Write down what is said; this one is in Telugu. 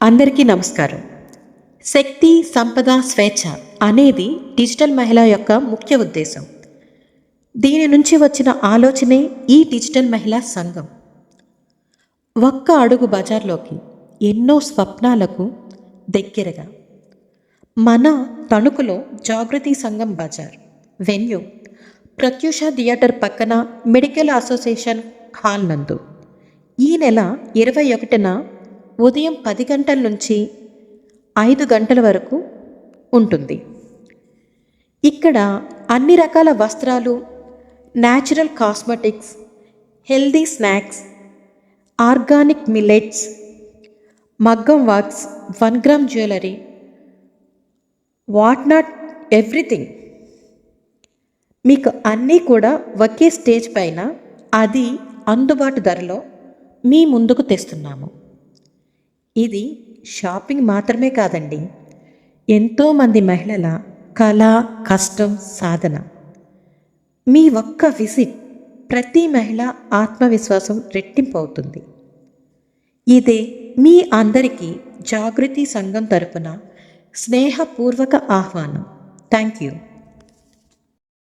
అందరికీ నమస్కారం. శక్తి, సంపద, స్వేచ్ఛ అనేది డిజిటల్ మహిళ యొక్క ముఖ్య ఉద్దేశం. దీని నుంచి వచ్చిన ఆలోచనే ఈ డిజిటల్ మహిళా సంఘం. ఒక్క అడుగు బజార్లోకి ఎన్నో స్వప్నాలకు దగ్గరగా. మన తణుకులో జాగృతి సంఘం బజార్ వెన్యూ ప్రత్యూష థియేటర్ పక్కన మెడికల్ అసోసియేషన్ హాల్ నందు ఈ నెల 21న ఉదయం 10 గంటల నుంచి 5 గంటల వరకు ఉంటుంది. ఇక్కడ అన్ని రకాల వస్త్రాలు, natural cosmetics, healthy snacks, organic millets, మగ్గం works, 1 gram jewellery, what not everything మీకు అన్నీ కూడా ఒకే స్టేజ్ పైన అది అందుబాటు ధరలో మీ ముందుకు తెస్తున్నాము. ఇది షాపింగ్ మాత్రమే కాదండి, ఎంతోమంది మహిళల కళ, కష్టం, సాధన. మీ ఒక్క విజిట్ ప్రతి మహిళ ఆత్మవిశ్వాసం రెట్టింపు అవుతుంది. ఇదే మీ అందరికీ జాగృతి సంఘం తరపున స్నేహపూర్వక ఆహ్వానం. Thank you.